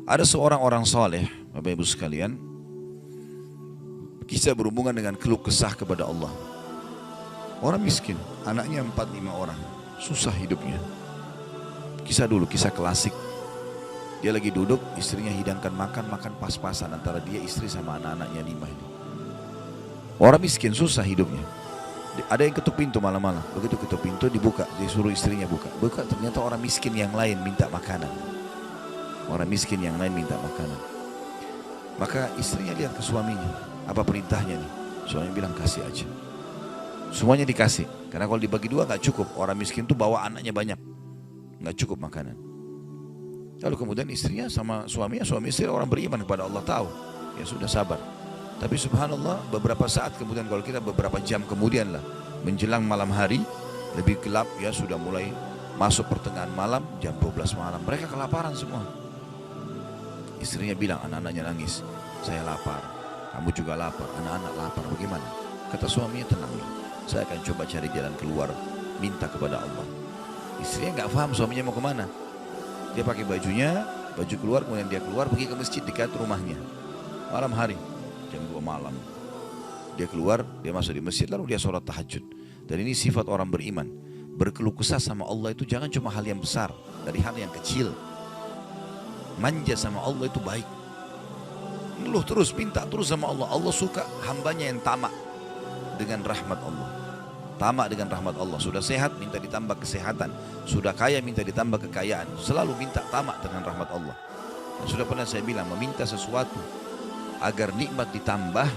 Ada seorang orang soleh, Bapak Ibu sekalian, kisah berhubungan dengan keluh kesah kepada Allah. Orang miskin, anaknya 4-5 orang, susah hidupnya. Kisah dulu, kisah klasik. Dia lagi duduk, istrinya hidangkan makan pas-pasan antara dia, istri sama anak-anaknya 5 ini. Orang miskin, susah hidupnya. Ada yang ketuk pintu malam-malam, begitu ketuk pintu dibuka, disuruh istrinya buka. Buka, ternyata orang miskin yang lain minta makanan. Orang miskin yang lain minta makanan. Maka istrinya lihat ke suaminya, apa perintahnya nih? Suaminya bilang kasih aja. Semuanya dikasih, karena kalau dibagi dua gak cukup. Orang miskin tuh bawa anaknya banyak, gak cukup makanan. Lalu kemudian istrinya sama suaminya, suami istri orang beriman kepada Allah, tahu, ya sudah sabar. Tapi subhanallah beberapa saat kemudian, kalau kita beberapa jam kemudian lah, menjelang malam hari, lebih gelap ya, sudah mulai masuk pertengahan malam, jam 12 malam, mereka kelaparan semua. Istrinya bilang, anak-anaknya nangis, saya lapar, kamu juga lapar, anak-anak lapar, bagaimana? Kata suaminya, tenang, saya akan coba cari jalan keluar, minta kepada Allah. Istrinya nggak paham suaminya mau kemana. Dia pakai bajunya, baju keluar, kemudian dia keluar pergi ke masjid dekat rumahnya. Malam hari, jam 2 malam. Dia keluar, dia masuk di masjid, lalu dia sholat tahajud. Dan ini sifat orang beriman. Berkeluh kesah sama Allah itu jangan cuma hal yang besar, dari hal yang kecil. Manja sama Allah itu baik. Ngeluh terus, minta terus sama Allah. Allah suka hambanya yang tamak dengan rahmat Allah. Tamak dengan rahmat Allah. Sudah sehat, minta ditambah kesehatan. Sudah kaya, minta ditambah kekayaan. Selalu minta tamak dengan rahmat Allah. Dan sudah pernah saya bilang, meminta sesuatu agar nikmat ditambah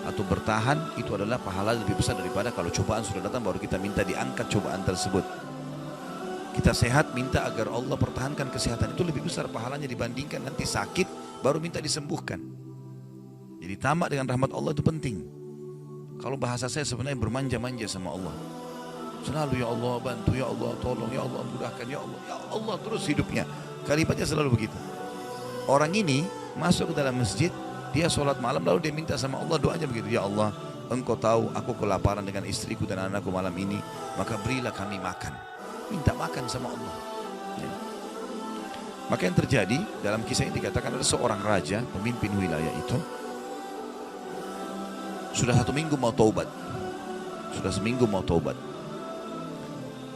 atau bertahan, itu adalah pahala lebih besar daripada kalau cobaan sudah datang baru kita minta diangkat cobaan tersebut. Kita sehat, minta agar Allah pertahankan kesehatan, itu lebih besar pahalanya dibandingkan nanti sakit baru minta disembuhkan. Jadi tamak dengan rahmat Allah itu penting. Kalau bahasa saya sebenarnya bermanja-manja sama Allah. Selalu ya Allah bantu, ya Allah tolong, ya Allah mudahkan, ya Allah terus hidupnya. Kalimatnya selalu begitu. Orang ini masuk ke dalam masjid, dia sholat malam lalu dia minta sama Allah, doanya begitu, ya Allah engkau tahu aku kelaparan dengan istriku dan anakku malam ini, maka berilah kami makan. Minta makan sama Allah ya. Maka yang terjadi dalam kisah ini dikatakan ada seorang raja, pemimpin wilayah itu, sudah 1 minggu mau taubat, sudah seminggu mau taubat.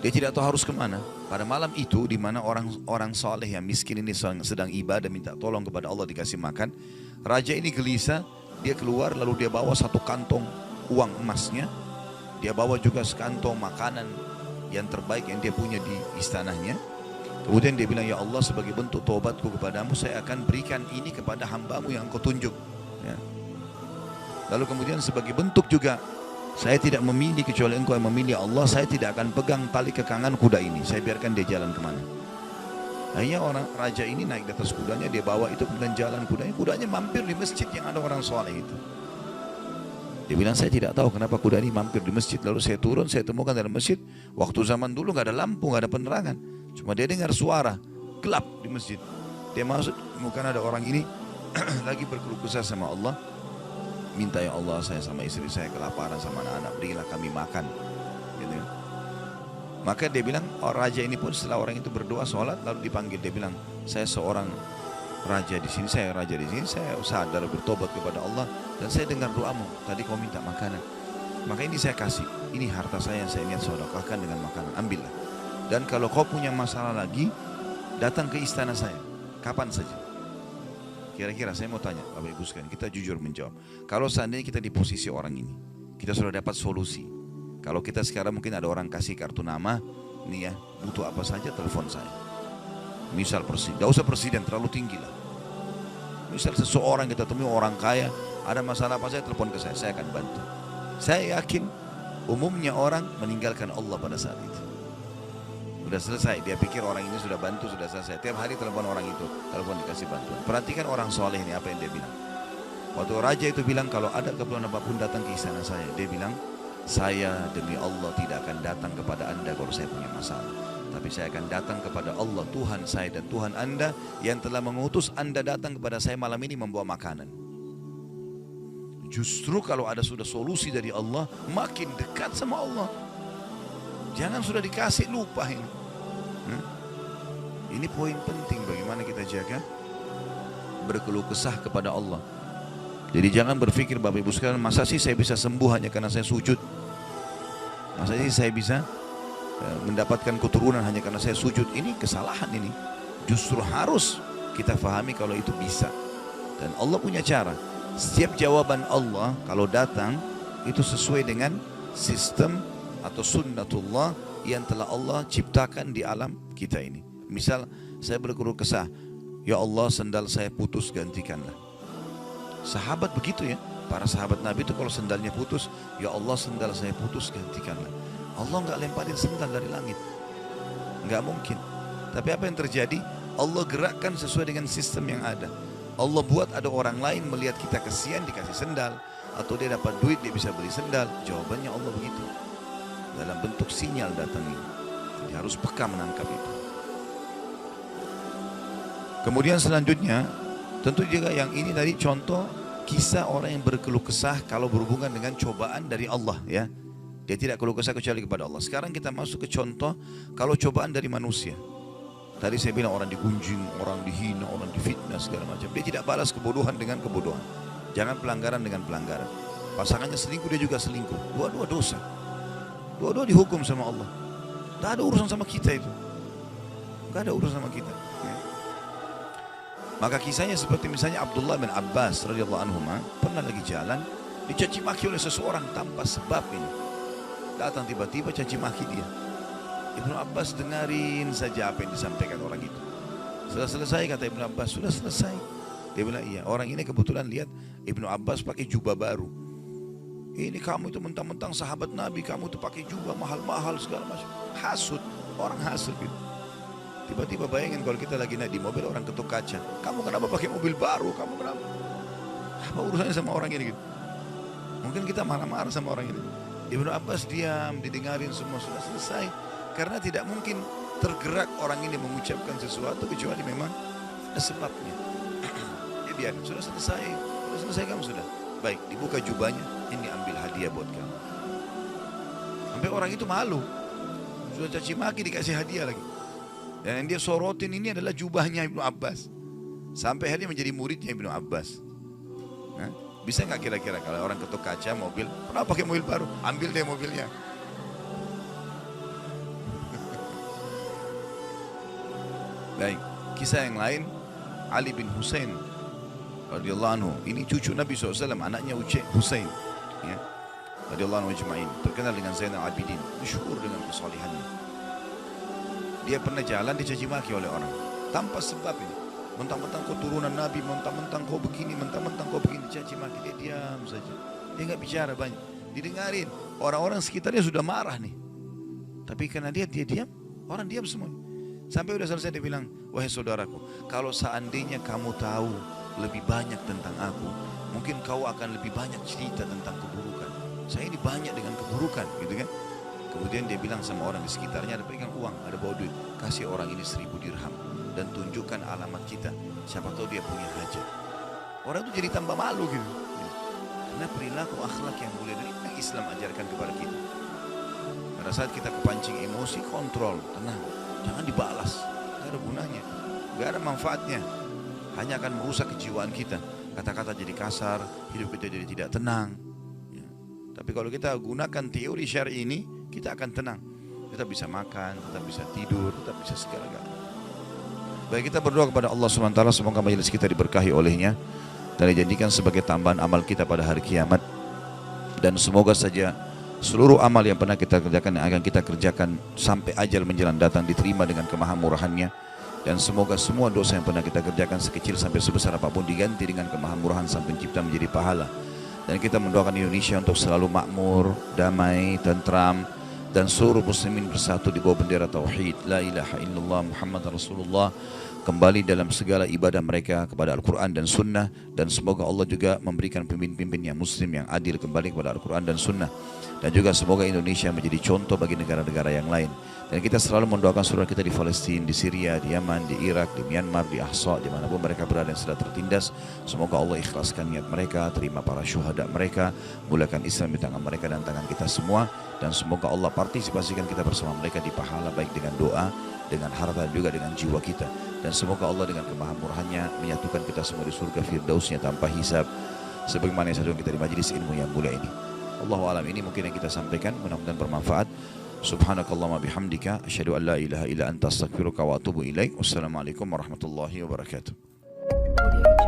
Dia tidak tahu harus kemana. Pada malam itu di mana orang soleh yang miskin ini sedang ibadah minta tolong kepada Allah dikasih makan, raja ini gelisah, dia keluar lalu dia bawa 1 kantong uang emasnya, dia bawa juga sekantong makanan yang terbaik yang dia punya di istananya. Kemudian dia bilang, ya Allah sebagai bentuk taubatku kepadamu, saya akan berikan ini kepada hambamu yang kau tunjuk ya. Lalu kemudian sebagai bentuk juga, saya tidak memilih kecuali engkau yang memilih Allah, saya tidak akan pegang tali kekangan kuda ini, saya biarkan dia jalan kemana. Akhirnya orang raja ini naik di atas kudanya, dia bawa itu kemudian jalan kudanya mampir di masjid yang ada orang soleh itu. Dia bilang, saya tidak tahu kenapa kuda ini mampir di masjid. Lalu saya turun, saya temukan dalam masjid, waktu zaman dulu gak ada lampu, gak ada penerangan, cuma dia dengar suara gelap di masjid. Dia masuk, temukan ada orang ini lagi berkeluh kesah sama Allah, minta, ya Allah saya sama istri saya kelaparan sama anak-anak, berilah kami makan gitu. Maka dia bilang, oh, raja ini pun setelah orang itu berdoa sholat lalu dipanggil, dia bilang, saya seorang raja di sini, saya raja di sini, saya sadar bertobat kepada Allah dan saya dengar doamu tadi kau minta makanan, maka ini saya kasih, ini harta saya yang saya niat sedekahkan dengan makanan, ambillah. Dan kalau kau punya masalah lagi, datang ke istana saya kapan saja. Kira-kira saya mau tanya Bapak Ibu sekalian, kita jujur menjawab, kalau seandainya kita di posisi orang ini, kita sudah dapat solusi. Kalau kita sekarang mungkin ada orang kasih kartu nama, nih ya, butuh apa saja telepon saya. Misal presiden, gak usah presiden terlalu tinggi lah. Misal seseorang kita temui orang kaya, ada masalah apa saya telepon ke saya akan bantu. Saya yakin umumnya orang meninggalkan Allah pada saat itu. Sudah selesai, dia pikir orang ini sudah bantu, sudah selesai. Tiap hari telepon orang itu, telepon dikasih bantuan. Perhatikan orang soleh ini apa yang dia bilang. Waktu raja itu bilang kalau ada keperluan apapun datang ke istana saya, dia bilang, saya demi Allah tidak akan datang kepada anda kalau saya punya masalah, tapi saya akan datang kepada Allah Tuhan saya dan Tuhan anda yang telah mengutus anda datang kepada saya malam ini membawa makanan. Justru kalau ada sudah solusi dari Allah, makin dekat sama Allah. Jangan sudah dikasih lupa ini. Ini poin penting bagaimana kita jaga berkeluh kesah kepada Allah. Jadi jangan berpikir Bapak Ibu sekalian, masa sih saya bisa sembuh hanya karena saya sujud? Masa sih saya bisa mendapatkan keturunan hanya karena saya sujud? Ini kesalahan ini. Justru harus kita fahami kalau itu bisa. Dan Allah punya cara. Setiap jawaban Allah kalau datang itu sesuai dengan sistem atau sunnatullah yang telah Allah ciptakan di alam kita ini. Misal saya berkeluh kesah, ya Allah sendal saya putus, gantikanlah. Sahabat begitu ya, para sahabat Nabi itu kalau sendalnya putus, ya Allah sendal saya putus, gantikanlah. Allah nggak lemparin sendal dari langit, nggak mungkin. Tapi apa yang terjadi? Allah gerakkan sesuai dengan sistem yang ada. Allah buat ada orang lain melihat kita kesian dikasih sendal, atau dia dapat duit dia bisa beli sendal. Jawabannya Allah begitu, dalam bentuk sinyal datangnya. Jadi harus peka menangkap itu. Kemudian selanjutnya, tentu juga yang ini tadi contoh kisah orang yang berkeluh kesah kalau berhubungan dengan cobaan dari Allah ya. Dia tidak keluh kesah kecuali kepada Allah. Sekarang kita masuk ke contoh kalau cobaan dari manusia. Tadi saya bilang orang digunjing, orang dihina, orang difitnah segala macam. Dia tidak balas kebodohan dengan kebodohan. Jangan pelanggaran dengan pelanggaran. Pasangannya selingkuh, dia juga selingkuh. Dua-dua dosa. Dua-dua dihukum sama Allah. Tidak ada urusan sama kita itu. Tidak ada urusan sama kita. Maka kisahnya seperti misalnya Abdullah bin Abbas radhiyallahu anhu pernah lagi jalan dicaci maki oleh seseorang tanpa sebab ini. Datang tiba-tiba caci maki dia. Ibnu Abbas dengarin saja apa yang disampaikan orang itu. Sudah selesai kata Ibnu Abbas, sudah selesai. Dia bilang iya, orang ini kebetulan lihat Ibnu Abbas pakai jubah baru. Ini kamu itu mentang-mentang sahabat Nabi, kamu itu pakai jubah mahal-mahal segala macam. Hasud, orang hasud gitu. Tiba-tiba bayangin kalau kita lagi naik di mobil orang ketuk kaca. Kamu kenapa pakai mobil baru? Kamu kenapa? Apa urusannya sama orang ini gitu? Mungkin kita marah-marah sama orang ini. Ibnu Abbas diam, didengarin semua sudah selesai. Karena tidak mungkin tergerak orang ini mengucapkan sesuatu kecuali memang ada sebabnya. Ya biar sudah selesai kamu sudah. Baik, dibuka jubahnya, ini ambil hadiah buat kamu. Sampai orang itu malu. Sudah caci maki dikasih hadiah lagi. Dan yang dia sorotin ini adalah jubahnya Ibnu Abbas. Sampai akhirnya menjadi muridnya Ibnu Abbas. Nah, bisa nggak kira-kira kalau orang ketuk kaca mobil, kenapa pakai mobil baru? Ambil deh mobilnya. Baik, kisah yang lain, Ali bin Husain radhiyallahu anhu. Ini cucu Nabi SAW, anaknya Husain. Ya, radhiyallahu anhu ajma'in. Terkenal dengan Zainal Abidin, masyhur dengan kesalihannya. Dia pernah jalan dicaci maki oleh orang tanpa sebab ini. Mentang-mentang kau turunan Nabi, mentang-mentang kau begini, mentang-mentang kau begini, caci maki. Dia diam saja. Dia nggak bicara banyak. Didengarin. Orang-orang sekitarnya sudah marah nih. Tapi karena dia diam, orang diam semua. Sampai udah selesai dia bilang, wahai saudaraku, kalau seandainya kamu tahu lebih banyak tentang aku, mungkin kau akan lebih banyak cerita tentang keburukan. Saya ini banyak dengan keburukan, gitu kan? Kemudian dia bilang sama orang di sekitarnya, ada pegang uang, ada bawa duit, kasih orang ini 1000 dirham dan tunjukkan alamat kita. Siapa tahu dia punya hajat. Orang itu jadi tambah malu gitu. Karena perilaku akhlak yang mulia dan yang Islam ajarkan kepada kita. Pada saat kita kepancing emosi, kontrol, tenang, jangan dibalas. Gak ada gunanya, gak ada manfaatnya. Hanya akan merusak kejiwaan kita. Kata-kata jadi kasar, hidup kita jadi tidak tenang. Ya. Tapi kalau kita gunakan teori syar'i ini, kita akan tenang. Kita bisa makan, kita bisa tidur, kita bisa segala-galanya. Baik, kita berdoa kepada Allah SWT, semoga majelis kita diberkahi olehnya dan dijadikan sebagai tambahan amal kita pada hari kiamat. Dan semoga saja seluruh amal yang pernah kita kerjakan, yang akan kita kerjakan sampai ajal menjelang datang, diterima dengan kemahamurahannya. Dan semoga semua dosa yang pernah kita kerjakan sekecil sampai sebesar apapun diganti dengan kemahamurahan Sang Pencipta menjadi pahala. Dan kita mendoakan Indonesia untuk selalu makmur, damai, tentram, dan seluruh muslimin bersatu di bawah bendera tauhid la ilaha illallah Muhammad Rasulullah, kembali dalam segala ibadah mereka kepada Al-Quran dan Sunnah. Dan semoga Allah juga memberikan pemimpin-pemimpin yang muslim, yang adil, kembali kepada Al-Quran dan Sunnah. Dan juga semoga Indonesia menjadi contoh bagi negara-negara yang lain. Dan kita selalu mendoakan saudara kita di Palestina, di Syria, di Yaman, di Irak, di Myanmar, di Ahsa, dimanapun mereka berada yang sudah tertindas. Semoga Allah ikhlaskan niat mereka, terima para syuhada mereka, mulakan Islam di tangan mereka dan tangan kita semua. Dan semoga Allah partisipasikan kita bersama mereka di pahala, baik dengan doa, dengan harta, juga dengan jiwa kita. Dan semoga Allah dengan kemahamurahannya menyatukan kita semua di surga firdausnya tanpa hisab. Sebagaimana yang sedang kita di majlis ilmu yang mulia ini. Allahu alam, ini mungkin yang kita sampaikan, mudah-mudahan bermanfaat. Subhanakallahumma bihamdika asyhadu an la ilaha illa anta astaghfiruka wa atubu ilaik. Wassalamualaikum warahmatullahi wabarakatuh.